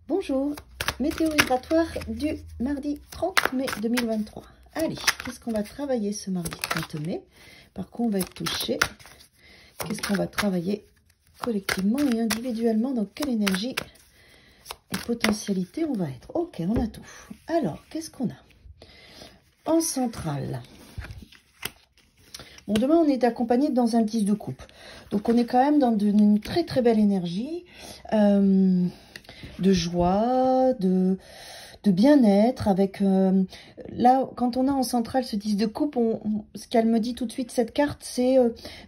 Bonjour, météo vibratoire du mardi 30 mai 2023. Allez, qu'est-ce qu'on va travailler ce mardi 30 mai? Par quoi on va être touché? Qu'est-ce qu'on va travailler collectivement et individuellement? Dans quelle énergie et potentialité on va être? Ok, on a tout. Alors, qu'est-ce qu'on a? En centrale. Bon, demain, on est accompagné dans un 10 de coupe. Donc, on est quand même dans une très très belle énergie. De joie, de bien-être, avec là, quand on a en centrale ce 10 de coupe, ce qu'elle me dit tout de suite, cette carte, c'est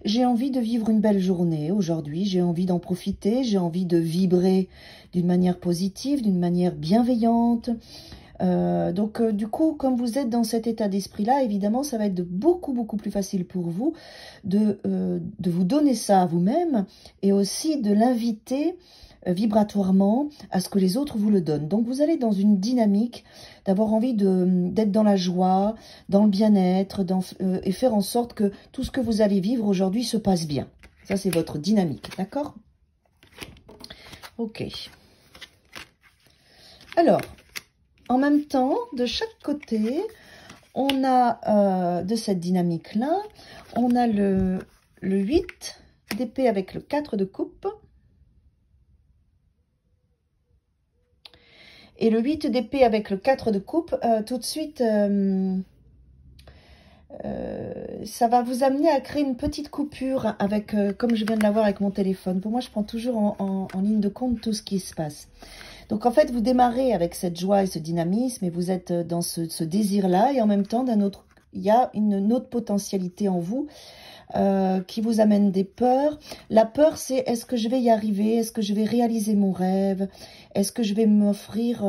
j'ai envie de vivre une belle journée aujourd'hui, j'ai envie d'en profiter, j'ai envie de vibrer d'une manière positive, d'une manière bienveillante. Donc, du coup, comme vous êtes dans cet état d'esprit-là, évidemment, ça va être beaucoup plus facile pour vous de vous donner ça à vous-même et aussi de l'inviter vibratoirement à ce que les autres vous le donnent. Donc, vous allez dans une dynamique d'avoir envie d'être dans la joie, dans le bien-être, et faire en sorte que tout ce que vous allez vivre aujourd'hui se passe bien. Ça, c'est votre dynamique, d'accord? Ok. Alors, en même temps, de chaque côté, on a de cette dynamique-là, on a le 8 d'épée avec le 4 de coupe. Et le 8 d'épée avec le 4 de coupe, tout de suite, ça va vous amener à créer une petite coupure avec, comme je viens de l'avoir avec mon téléphone. Pour moi, je prends toujours en ligne de compte tout ce qui se passe. Donc, en fait, vous démarrez avec cette joie et ce dynamisme et vous êtes dans ce désir-là. Et en même temps, il y a une autre potentialité en vous qui vous amène des peurs. La peur, c'est est-ce que je vais y arriver? Est-ce que je vais réaliser mon rêve? Est-ce que je vais m'offrir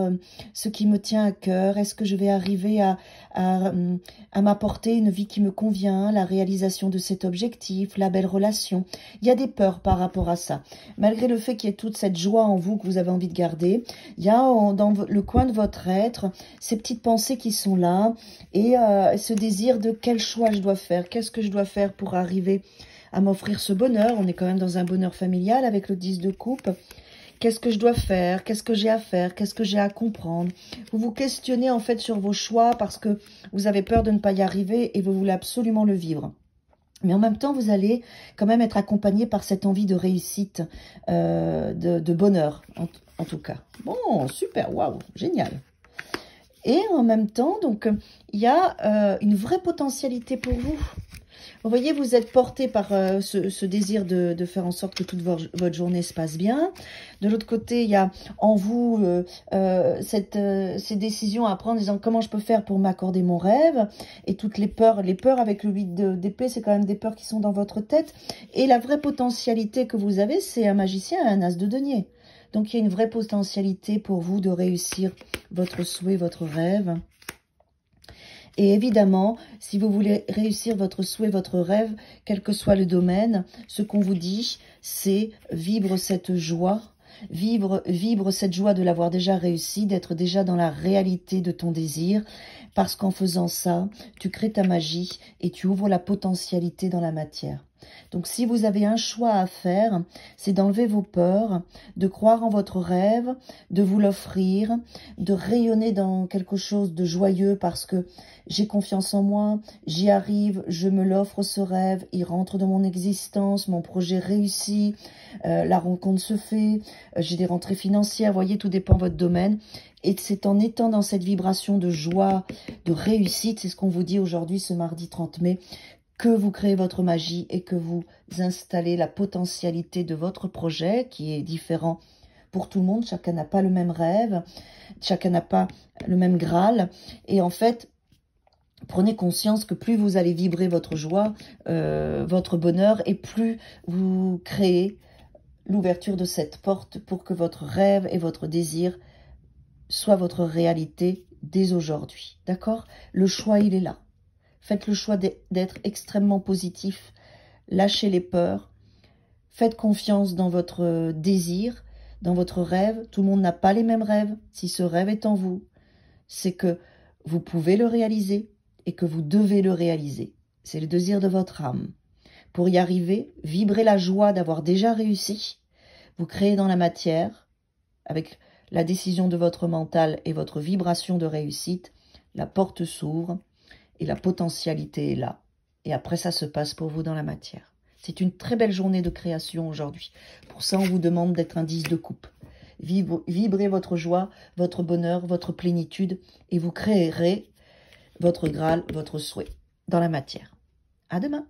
ce qui me tient à cœur? Est-ce que je vais arriver à m'apporter une vie qui me convient, la réalisation de cet objectif, la belle relation? Il y a des peurs par rapport à ça. Malgré le fait qu'il y ait toute cette joie en vous que vous avez envie de garder, il y a dans le coin de votre être ces petites pensées qui sont là et ce désir de quel choix je dois faire, qu'est-ce que je dois faire pour arriver à m'offrir ce bonheur. On est quand même dans un bonheur familial avec le 10 de coupe. Qu'est-ce que je dois faire? Qu'est-ce que j'ai à faire? Qu'est-ce que j'ai à comprendre? Vous vous questionnez en fait sur vos choix parce que vous avez peur de ne pas y arriver et vous voulez absolument le vivre. Mais en même temps, vous allez quand même être accompagné par cette envie de réussite, de bonheur, en tout cas. Bon, super, waouh, génial. Et en même temps, donc, il y a une vraie potentialité pour vous. Vous voyez, vous êtes porté par ce désir de faire en sorte que toute votre journée se passe bien. De l'autre côté, il y a en vous ces décisions à prendre en disant comment je peux faire pour m'accorder mon rêve. Et toutes les peurs avec le 8 d'épée, c'est quand même des peurs qui sont dans votre tête. Et la vraie potentialité que vous avez, c'est un magicien et un as de denier. Donc, il y a une vraie potentialité pour vous de réussir votre souhait, votre rêve. Et évidemment, si vous voulez réussir votre souhait, votre rêve, quel que soit le domaine, ce qu'on vous dit, c'est vivre cette joie, vivre cette joie de l'avoir déjà réussi, d'être déjà dans la réalité de ton désir, parce qu'en faisant ça, tu crées ta magie et tu ouvres la potentialité dans la matière. Donc, si vous avez un choix à faire, c'est d'enlever vos peurs, de croire en votre rêve, de vous l'offrir, de rayonner dans quelque chose de joyeux parce que j'ai confiance en moi, j'y arrive, je me l'offre ce rêve, il rentre dans mon existence, mon projet réussit, la rencontre se fait, j'ai des rentrées financières, vous voyez, tout dépend de votre domaine. Et c'est en étant dans cette vibration de joie, de réussite, c'est ce qu'on vous dit aujourd'hui, ce mardi 30 mai, que vous créez votre magie et que vous installez la potentialité de votre projet qui est différent pour tout le monde. Chacun n'a pas le même rêve, chacun n'a pas le même Graal. Et en fait, prenez conscience que plus vous allez vibrer votre joie, votre bonheur, et plus vous créez l'ouverture de cette porte pour que votre rêve et votre désir soient votre réalité dès aujourd'hui. D'accord? Le choix, il est là. Faites le choix d'être extrêmement positif. Lâchez les peurs. Faites confiance dans votre désir, dans votre rêve. Tout le monde n'a pas les mêmes rêves. Si ce rêve est en vous, c'est que vous pouvez le réaliser et que vous devez le réaliser. C'est le désir de votre âme. Pour y arriver, vibrez la joie d'avoir déjà réussi. Vous créez dans la matière avec la décision de votre mental et votre vibration de réussite, la porte s'ouvre et la potentialité est là. Et après, ça se passe pour vous dans la matière. C'est une très belle journée de création aujourd'hui. Pour ça, on vous demande d'être un 10 de coupe. Vibrez votre joie, votre bonheur, votre plénitude et vous créerez votre Graal, votre souhait dans la matière. À demain.